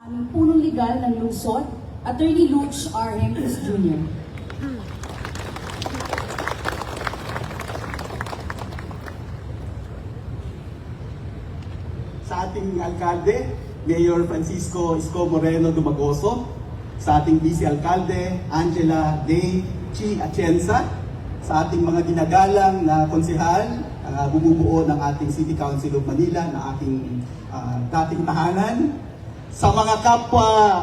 Aming punong legal ng lungsod, Attorney Luch R. Hempis Jr. Sa ating alkalde, Mayor Francisco Isko Moreno Dumagoso, sa ating Vice Alkalde, Angela Day Chi Atienza, sa ating mga dinagalang na konsehal, bumubuo ng ating City Council of Manila, na aking dating tahanan, sa mga kapwa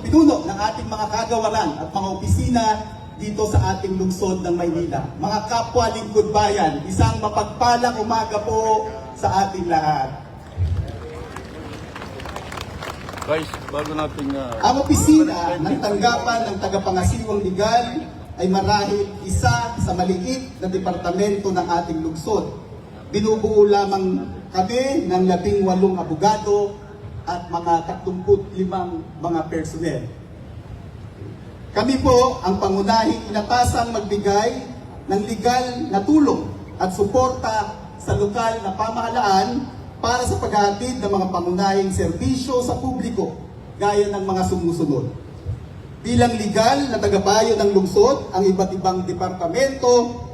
pinuno ng ating mga kagawaran at mga opisina dito sa ating lungsod ng Maynila. Mga kapwa lingkod bayan, isang mapagpalang umaga po sa ating lahat. Guys, bago natin Ang opisina ng tanggapan ng tagapangasiwang legal ay marahil isa sa maliit na departamento ng ating lungsod. Binubuo lamang kami ng 18 abogado at mga 35 mga personnel. Kami po ang pangunahing inatasang magbigay ng legal na tulong at suporta sa lokal na pamahalaan para sa paghahatid ng mga pangunahing serbisyo sa publiko gaya ng mga sumusunod. Bilang legal na tagapayo ng lungsod, ang iba't ibang departamento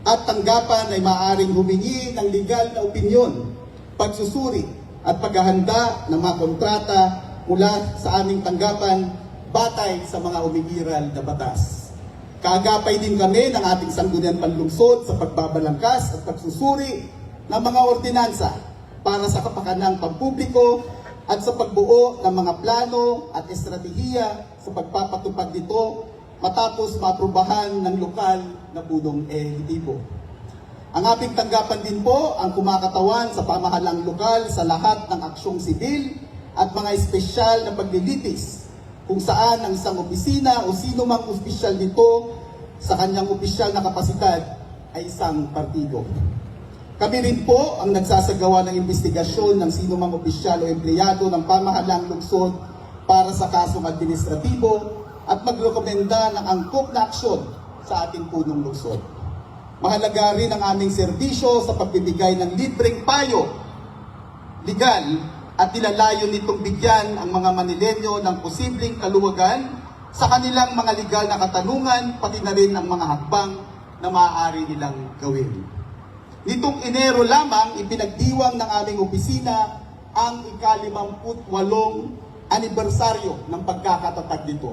at tanggapan ay maaaring humingi ng legal na opinyon, pagsusuri at paghahanda ng mga kontrata mula sa aming tanggapan batay sa mga umiiral na batas. Kaagapay din kami ng ating sangguniang panlungsod sa pagbabalangkas at pagsusuri ng mga ordinansa para sa kapakanang pampubliko at sa pagbuo ng mga plano at estratehiya sa pagpapatupad nito matapos maaprubahan ng lokal na punong ehekutibo. Ang aming tanggapan din po ang kumakatawan sa pamahalang lokal sa lahat ng aksyong sibil at mga espesyal na paglilitis kung saan ang isang opisina o sino mang opisyal nito sa kanyang opisyal na kapasidad ay isang partido. Kami rin po ang nagsasagawa ng investigasyon ng sino mang opisyal o empleyado ng pamahalang lungsod para sa kasong administratibo at magrekomenda ng angkop na aksyon sa ating punong lungsod. Mahalaga rin ang aming serbisyo sa pagbibigay ng libreng payo legal at nilalayo nitong bigyan ang mga Manilenyo ng posibleng kaluwagan sa kanilang mga legal na katanungan, pati na rin ang mga hakbang na maaari nilang gawin. Nitong Enero lamang, ipinagdiwang ng aming opisina ang ika-58 anibersaryo ng pagkakatatag nito.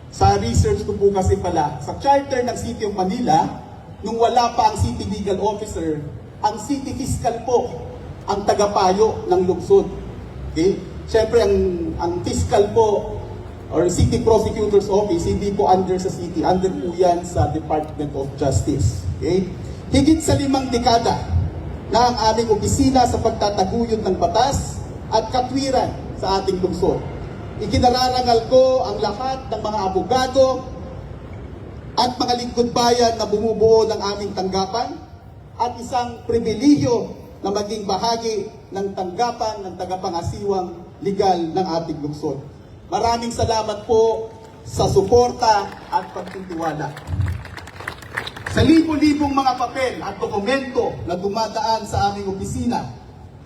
Sa research ko po kasi pala, sa charter ng City of Manila, nung wala pa ang City Legal Officer, ang City Fiscal po ang tagapayo ng lungsod. Okay? Siyempre, ang fiscal po, or City Prosecutor's Office, hindi po under sa City, under po yan sa Department of Justice. Okay? Higit sa 5 dekada na ang aming opisina sa pagtataguyod ng batas at katwiran sa ating lungsod. Ikinararangal ko ang lahat ng mga abogado at mga lingkod bayan na bumubuo ng aming tanggapan at isang pribilehyo na maging bahagi ng tanggapan ng tagapangasiwang legal ng ating lungsod. Maraming salamat po sa suporta at pagtitiwala. Sa libo-libong mga papel at dokumento na dumadaan sa aming opisina,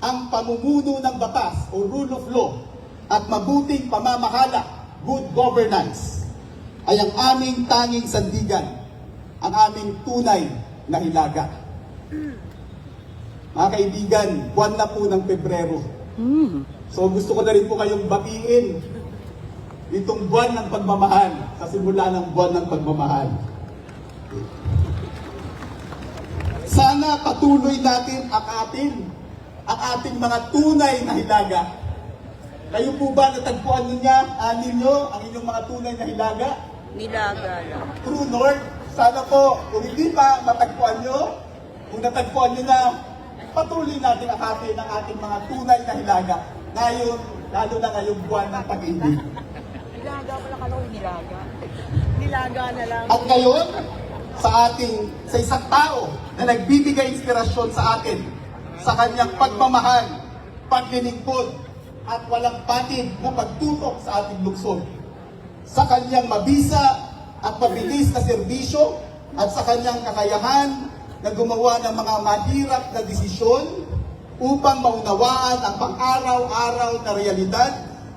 ang pamumuno ng batas o rule of law at mabuting pamamahala, good governance, ay ang aming tanging sandigan, ang aming tunay na hilaga. Mga kaibigan, buwan na po ng Pebrero. So gusto ko na rin po kayong batiin itong buwan ng pagmamahal, sa simula ng buwan ng pagmamahal. Sana patuloy natin akapin ang ating mga tunay na hilaga. Kayo po ba natagpuan ninyo ang inyong mga tunay na hilaga? Nilaga lang. True North, sana po, kung hindi pa matagpuan nyo, kung natagpuan nyo na, patuloy natin akapin ang ating mga tunay na hilaga. Ngayon, lalo na ngayong buwan ng pag-ibig. Nilaga pala ka lang, nilaga. Nilaga na lang. At ngayon, sa isang tao na nagbibigay inspirasyon sa atin, sa kanyang pagmamahal, paglilingkod, at walang patid na pagtutok sa ating lungsod. Sa kanyang mabisa at mabilis na serbisyo at sa kanyang kakayahan na gumawa ng mga mahirap na desisyon, upang maunawaan ang pang-araw-araw na realidad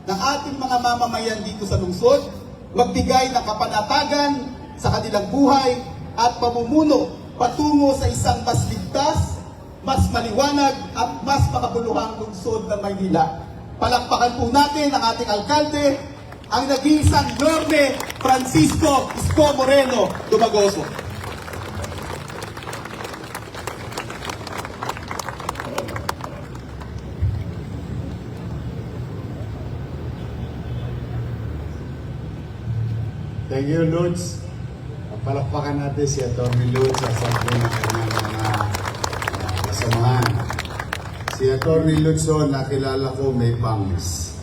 ng ating mga mamamayan dito sa lungsod, magbigay ng kapanatagan sa kanilang buhay at pamumuno patungo sa isang mas ligtas, mas maliwanag at mas makabuluhang lungsod ng Maynila. Palakpakan po natin ang ating alkalde, ang nag-iisang Norme Francisco Isko Moreno Dumagoso. Thank you, Lutz. Palakpakan natin si Atty. Lutz sa sabi ng kanyang mga kasamahan. Si Atty. Lutz, nakilala ko may bangs.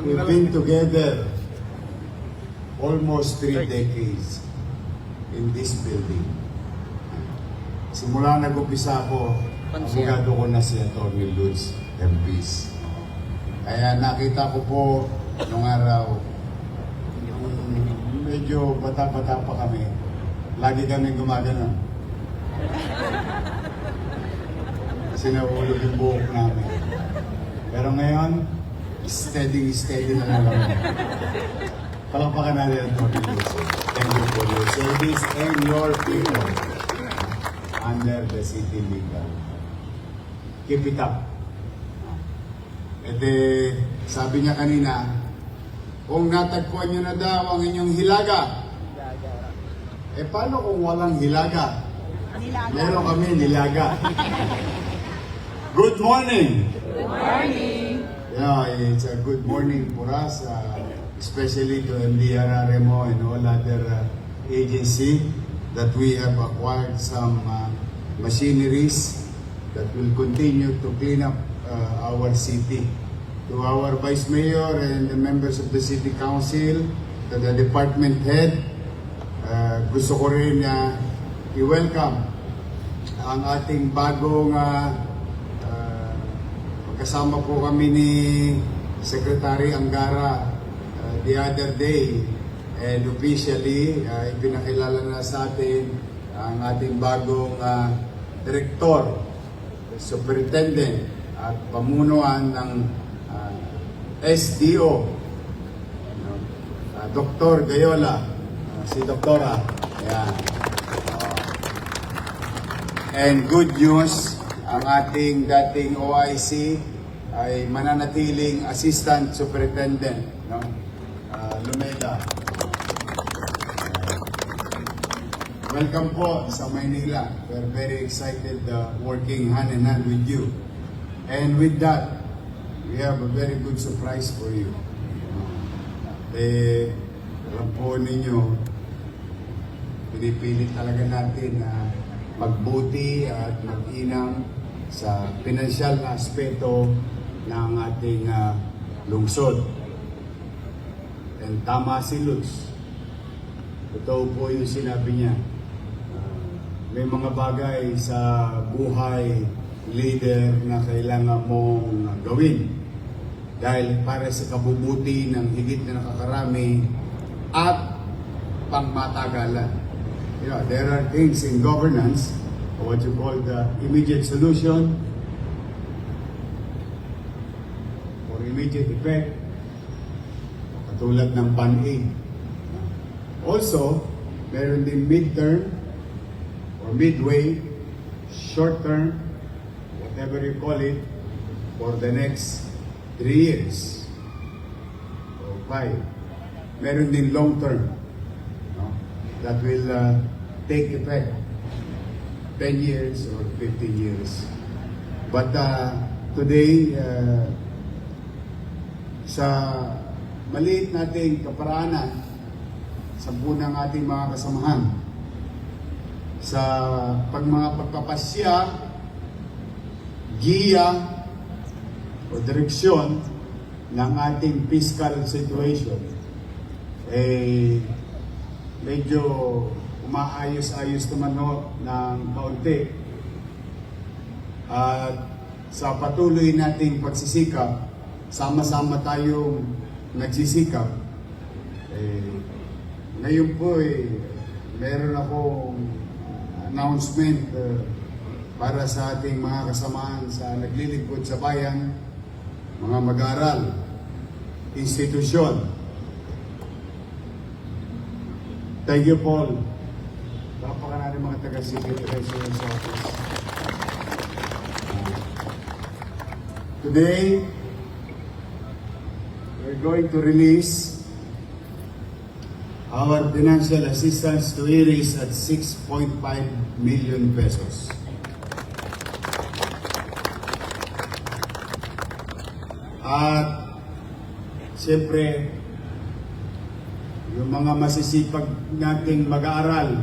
We've been together almost 3 decades in this building. Simula nag-umpisa ako, abogado ko na si Atty. Lutz MPs. Kaya nakita ko po nung araw, medyo bata-bata pa kami, lagi kami gumagano. Kasi nahulog yung buhok namin. Pero ngayon, steady na lang kami. Palakpakan natin ang Atty. Lutz. Thank you for your service and your people under the city legal. Keep it up. Sabi niya kanina, kung natagpuan niyo na daw ang inyong hilaga, paano kung walang hilaga? Meron kami nilaga. Good morning! Good morning! Yeah, it's a good morning for us, especially to MDRRMO and all other agency that we have acquired some machineries that will continue to clean up our city. To our Vice Mayor and the members of the City Council, to the department head, gusto ko rin i-welcome ang ating bagong kasama po kami ni Secretary Angara the other day, and officially ipinakilala na sa atin ang ating bagong Director, Superintendent at pamunuan ng SDO, Dr. Gayola, si Doktora. Ayan. And good news, ang ating dating OIC ay mananatiling Assistant Superintendent, no? Lumeda. Welcome po sa Maynila. We're very excited working hand in hand with you. And with that, we have a very good surprise for you. Alam po ninyo, pinipilit talaga natin na magbuti at mag-inam sa pinansyal na aspeto ng ating lungsod. And tama si Lutz. Totoo po yung sinabi niya. May mga bagay sa buhay leader na kailangan mong gawin dahil para sa kabubuti ng higit na nakakarami at pangmatagalan. You know, there are things in governance, what you call the immediate solution or immediate effect, katulad ng pan-aid. Also, meron din midterm or midway, short term, whatever you call it, for the next 3 years or 5. Meron din long term, no? That will take effect 10 years or 15 years. But today, sa maliit nating kaparaanan, sa ng ating mga kasamahan, sa mga pagpapasya, giya o direksyon ng ating fiscal situation, medyo umaayos-ayos naman ng kaunti. At sa patuloy nating pagsisikap, sama-sama tayong nagsisikap. Ngayon po meron akong announcement para sa ating mga kasamaan sa naglilingkod sa bayan, mga mag-aaral, institusyon. Thank you, Paul. Baka natin mga taga-civil treasurer's office. Today, we're going to release our financial assistance to IRIS at 6.5 million pesos. At siyempre, yung mga masisipag nating mag-aaral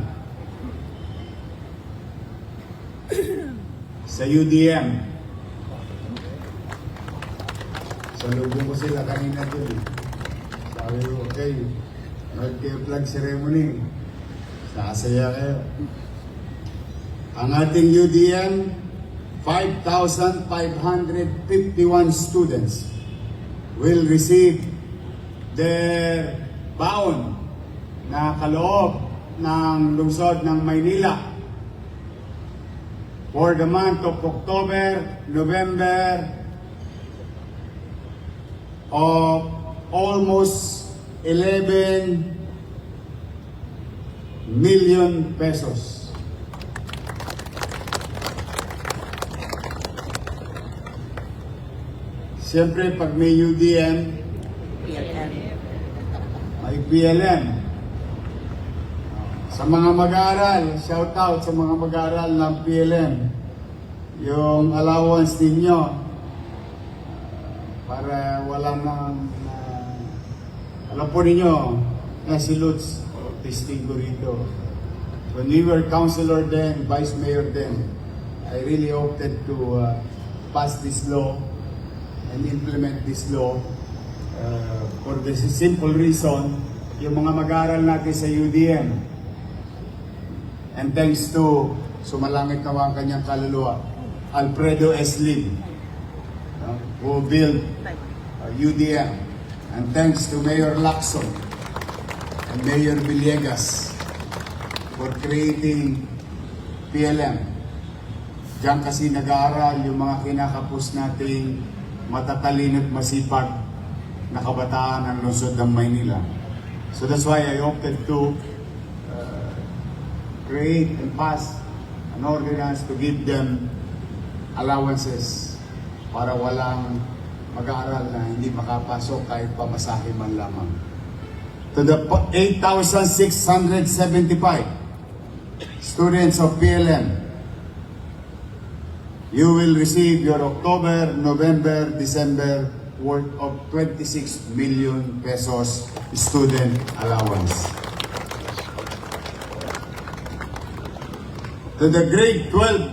sa UDM. Salubong ko sila kanina doon. Sabi ko, okay, nag kayo flag ceremony. Sasaya kayo. Ang ating UDM, 5,551 students will receive their baon na kaloob ng lungsod ng Maynila for the month of October, November, of almost 11 million pesos. Siyempre, pag may UDM, may PLM. Sa mga mag-aaral, shout out sa mga mag-aaral ng PLM. Yung allowance ninyo, para wala nang alam po ninyo na si Lutz testing ko rito. When we were councilor then, vice mayor then, I really opted to pass this law and implement this law for the simple reason, yung mga mag-aaral natin sa UDM, and thanks to sumalangit nawa ang kanyang kaluluwa, Alfredo S. Lim, who built UDM, and thanks to Mayor Lacson and Mayor Villegas for creating PLM. Diyan kasi nag-aaral yung mga kinakapos nating matatalino at masipag na kabataan ng lungsod ng Maynila. So that's why I opted to create and pass an ordinance to give them allowances para walang mag-aaral na hindi makapasok kahit pamasahe man lamang. To the 8,675 students of PLM, you will receive your October, November, December worth of 26 million pesos student allowance. To the grade 12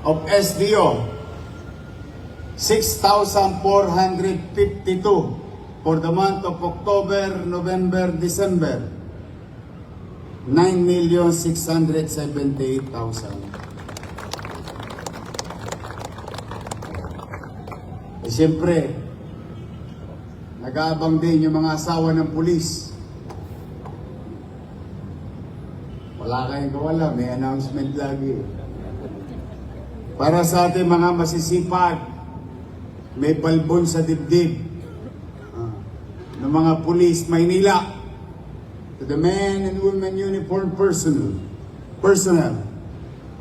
of SDO, 6,452 for the month of October, November, December. 9,678,000. Siyempre, nag-aabang din yung mga asawa ng pulis. Wala kayong kawala, may announcement lagi. Para sa ating mga masisipag, may balbon sa dibdib ng mga pulis Maynila, to the men and women uniformed personnel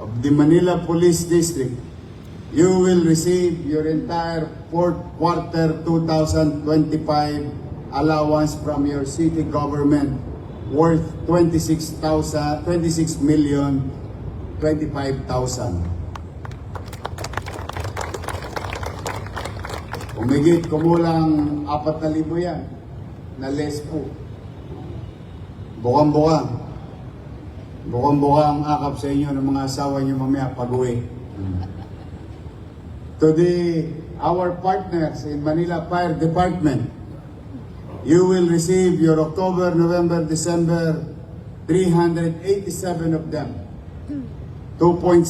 of the Manila Police District, you will receive your entire fourth quarter 2025 allowance from your city government worth 26,025,000. Umigit kumulang 4,000 yan na less po. Bukang-buka. Bukang-buka ang akap sa inyo ng mga asawa nyo mamaya pag-uwi. To our partners in Manila Fire Department, you will receive your October, November, December, 387 of them. 2.7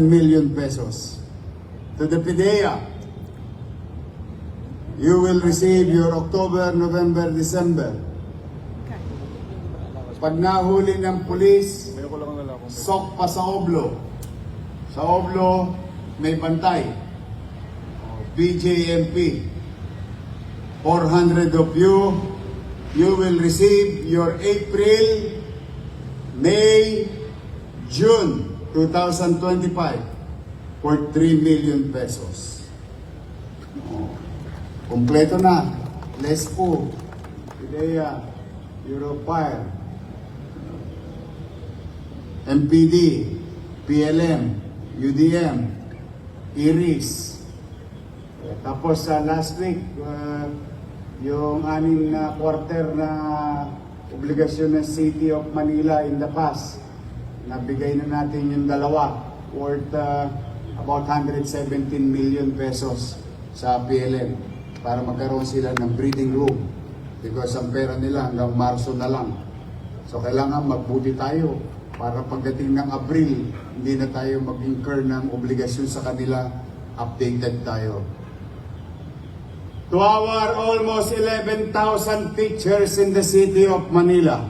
million pesos. To the PDEA, you will receive your October, November, December. Pag nahuli ng pulis, Sok pa sa Oblo. Sa Oblo, may bantay. BJMP. 400 of you will receive your April, May, June 2025 for 3 million pesos. Kompleto na. Lespo, Pidea, Europire, MPD, PLM, UDM, IRIS. Tapos sa last week, yung 6 na quarter na obligasyon ng City of Manila in the past, nabigay na natin yung dalawa worth about 117 million pesos sa PLM para magkaroon sila ng breathing room because ang pera nila hanggang Marso na lang. So kailangan magbuti tayo para pagdating ng Abril, hindi na tayo mag-incur ng obligasyon sa kanila, updated tayo. To our almost 11,000 teachers in the city of Manila,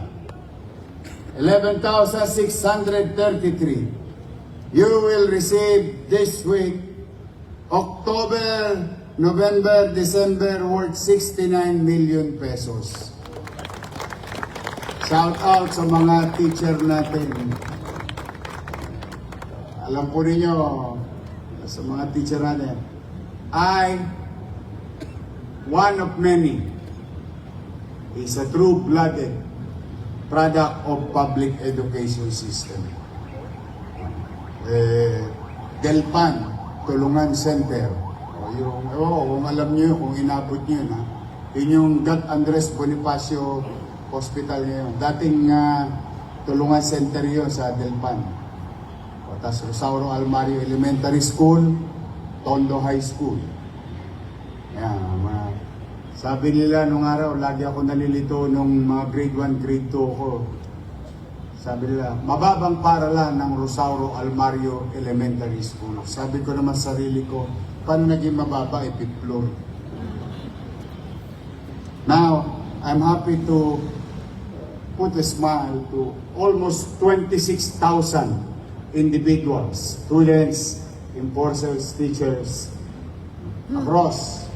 11,633, you will receive this week, October, November, December, worth 69 million pesos. Shout out sa mga teacher natin. Alam po ninyo, sa mga teacher natin, one of many, is a true-blooded product of public education system. Delpan, Tulungan Center. Kung alam nyo, kung inabot nyo na, yun yung God Andres Bonifacio Hospital ngayon. Dating Tulungan Center yun sa Delpan. Tapos Rosauro Almario Elementary School, Tondo High School. Sabi nila nung araw, lagi ako nalilito nung mga grade 1, grade 2 ko. Sabi nila, mababang paralan ng Rosauro Almario Elementary School. Sabi ko naman sa sarili ko, paano naging mababa, fifth floor? Now, I'm happy to put a smile to almost 26,000 individuals, students, enforcers, teachers, across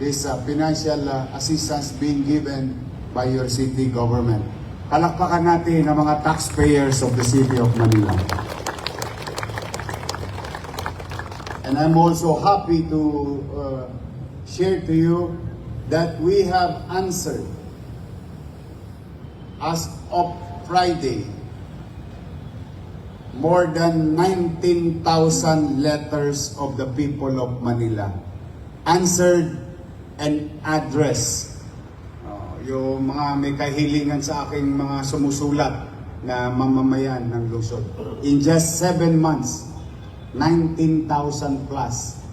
this financial assistance being given by your city government. Palakpakan natin ang mga taxpayers of the city of Manila. And I'm also happy to share to you that we have answered, as of Friday, more than 19,000 letters of the people of Manila. Answered and addressed. Yung mga may kahilingan sa aking mga sumusulat na mamamayan ng lungsod. In just 7 months, 19,000 plus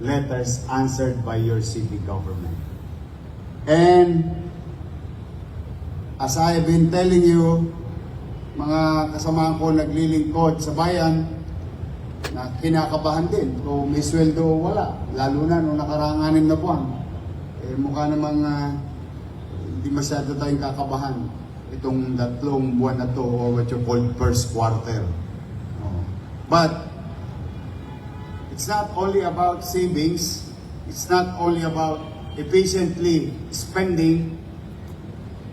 letters answered by your city government. And as I have been telling you, mga kasamahan ko naglilingkod sa bayan, na kinakabahan din kung may sweldo o wala, lalo na nung nakaraang 6 na buwan. Mukha namang hindi masyado tayong kakabahan itong 3 buwan na to, or what you call first quarter. But it's not only about savings, it's not only about efficiently spending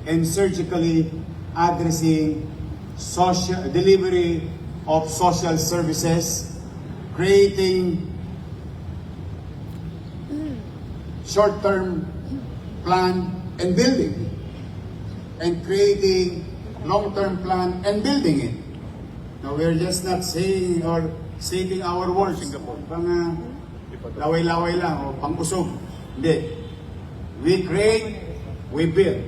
and surgically addressing delivery of social services, creating short-term plan and building, and creating long-term plan and building it. Now, we're just not saying or stating our words. Pang laway-laway lang o pang-usog. Hindi. We create, we build.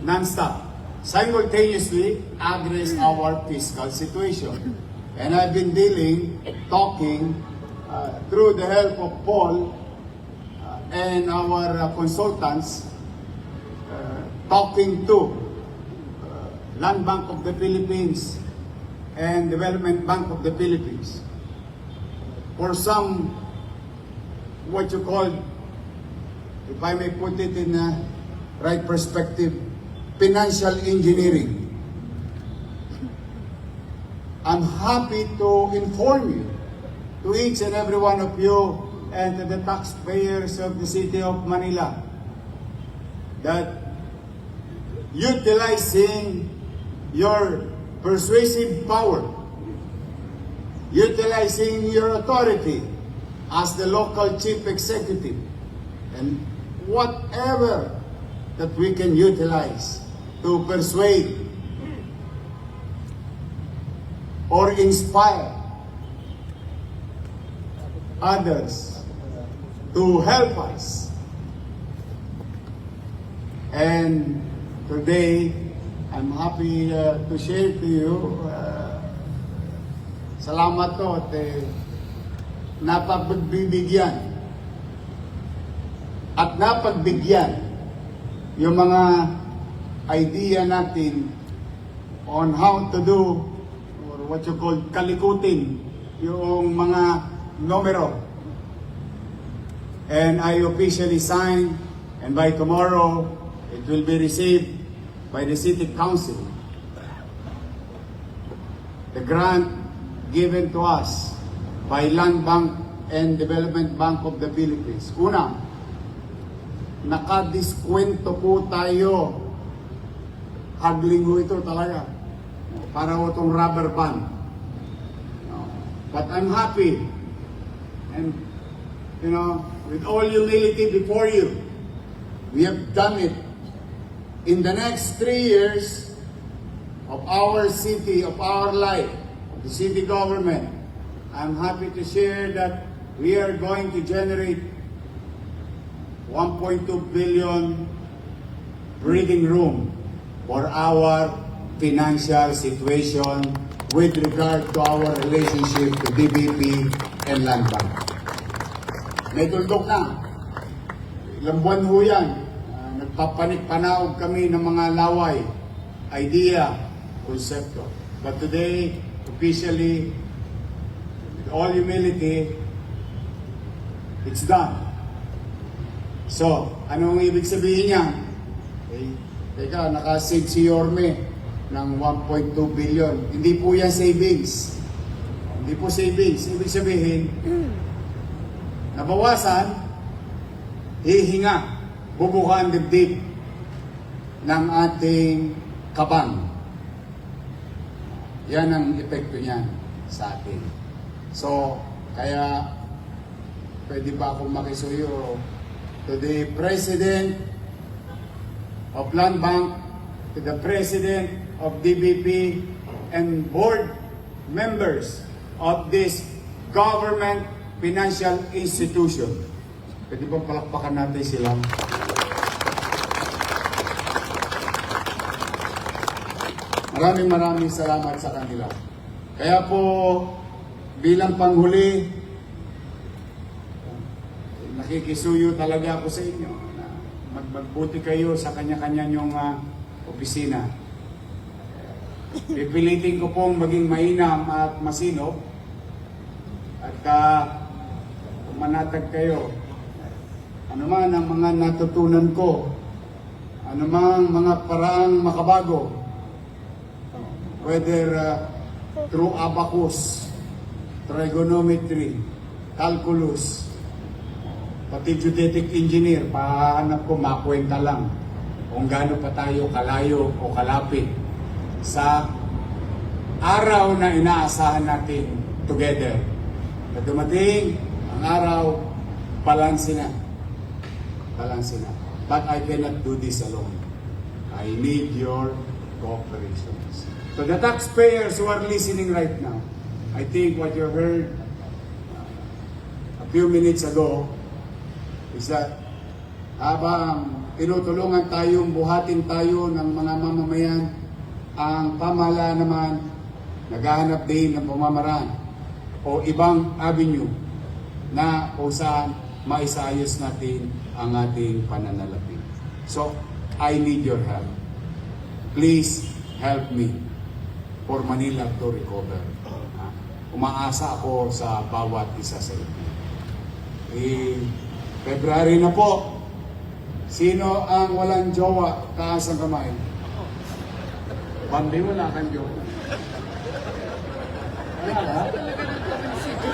Non-stop. Simultaneously, address our fiscal situation. And I've been talking through the help of Paul and our consultants, talking to Land Bank of the Philippines and Development Bank of the Philippines for some, what you call, if I may put it in a right perspective, financial engineering. I'm happy to inform you, to each and every one of you and to the taxpayers of the City of Manila, that utilizing your persuasive power, utilizing your authority as the local chief executive, and whatever that we can utilize to persuade or inspire others to help us. And today, I'm happy to share to you, salamat to at napagbibigyan at napagbigyan yung mga idea natin on how to do or what you call kalikutin yung mga numero. And I officially signed, and by tomorrow it will be received by the City Council, the grant given to us by Land Bank and Development Bank of the Philippines. Una, nakadiskwento po tayo. Hagling ho ito talaga. Para ho itong rubber band. But I'm happy. And, with all humility before you, we have done it. In the next 3 years of our city, of our life, of the city government, I'm happy to share that we are going to generate 1.2 billion breathing room for our financial situation with regard to our relationship to DBP and Land Bank. May tuldok na. Ilang buwan ho yan. Nagpapanik-panawag kami ng mga laway, idea, konsepto. But today, officially, with all humility, it's done. So, anong ibig sabihin niya? Teka, nakasave si Yorme ng 1.2 billion. Hindi po yan savings. Hindi po savings. Ibig sabihin, nabawasan, hihinga, bubukan dibdib ng ating kabang. Yan ang epekto niyan sa atin. So, kaya pwede ba akong makisuyo to the President of Land Bank, to the President of DBP, and board members of this government financial institution. Pwede bang palakpakan natin sila? Maraming salamat sa kanila. Kaya po, bilang panghuli, nakikisuyo talaga ako sa inyo na magbuti kayo sa kanya-kanya nyong opisina. Pipilitin ko pong maging mainam at masinop at manatag kayo. Ano man ang mga natutunan ko, ano man mga paraang makabago, whether through abacus, trigonometry, calculus, pati geodetic engineer, pahanap ko, makwenta lang kung gaano pa tayo kalayo o kalapit sa araw na inaasahan natin together. At dumating ang araw, balanse na. But I cannot do this alone. I need your cooperation. So the taxpayers who are listening right now, I think what you heard a few minutes ago is that habang tinutulungan tayong buhatin tayo ng mga mamamayan, ang pamahalaan naman naghahanap din ng pamamaraan o ibang avenue na kung saan maisayos natin ang ating pananalapi. So, I need your help. Please help me for Manila to recover. Umaasa ako sa bawat isa sa inyo. February na po. Sino ang walang jowa? Taas ang kamay. Bambi, wala kang jowa.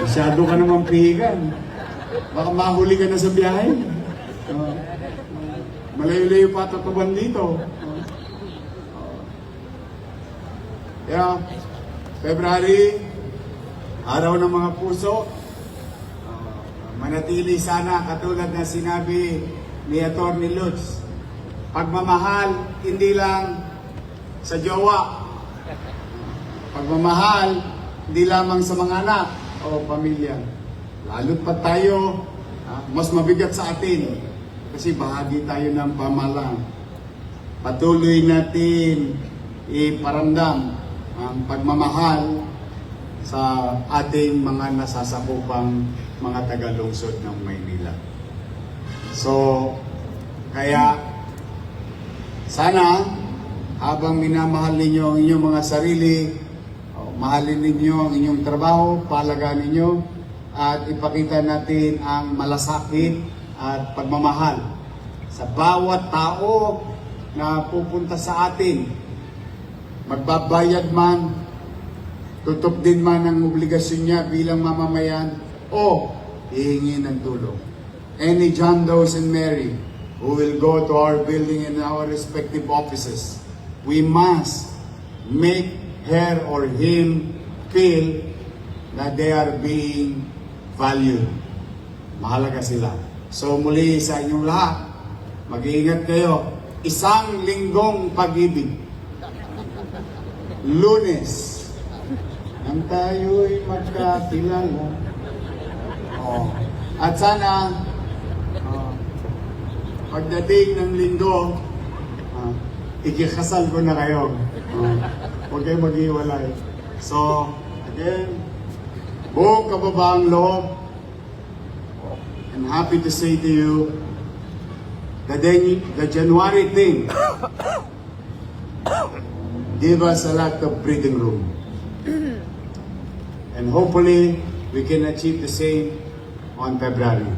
Masyado ka naman pihigan. Baka mahuli ka na sa biyahe. Malayo-layo pa tatuban dito. Yeah, February, araw ng mga puso. Manatili sana katulad na sinabi ni Atty. Lutz. Pagmamahal, hindi lang sa jowa. Pagmamahal, hindi lamang sa mga anak o pamilya. Lalo't pa tayo, mas mabigat sa atin kasi bahagi tayo ng pamahalaan. Patuloy natin iparamdam ang pagmamahal sa ating mga nasasakupang mga taga-lungsod ng Maynila. So, kaya sana habang minamahal ninyo ang inyong mga sarili, mahalin ninyo ang inyong trabaho, palagaan ninyo, at ipakita natin ang malasakit at pagmamahal sa bawat tao na pupunta sa atin. Magbabayad man, tutok din man ang obligasyon niya bilang mamamayan, o hihingi ng tulong. Any John Does and Mary who will go to our building and our respective offices, we must make her or him feel that they are being valued. Mahalaga sila. So muli sa inyong lahat, mag-iingat kayo. Isang linggong pag-ibig. Lunes, nang tayo'y magkakilala. At sana, pagdating ng linggo, ikikasal ko na kayo. Huwag kayo mag-iwalay. So, again, buong kababaang loob, I'm happy to say to you, the January thing give us a lot of breathing room. And hopefully, we can achieve the same on February.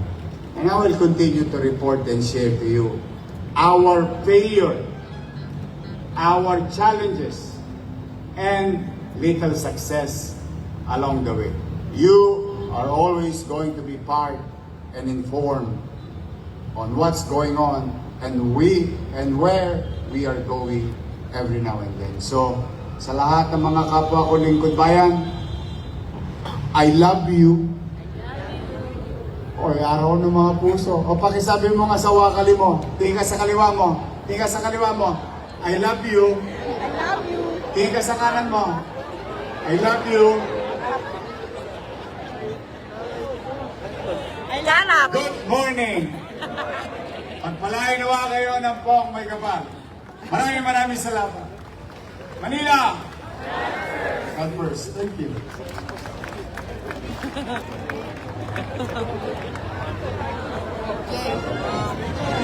And I will continue to report and share to you our failure, our challenges, and little success along the way. You are always going to be part and informed on what's going on and where we are going every now and then. So, sa lahat ng mga kapwa ko lingkod bayan, I love you. O, araw ng mga puso. O, pakisabi mo nga sa wakali mo. Tingin ka sa kaliwa mo. Tingin ka sa kaliwa mo. I love you. I love you. Tingin ka sa kanan mo. I love you. I love you. Good morning. Pagpalain nawa kayo ng pong may kapal. Maraming salamat. Manila! God first. Thank you. Okay.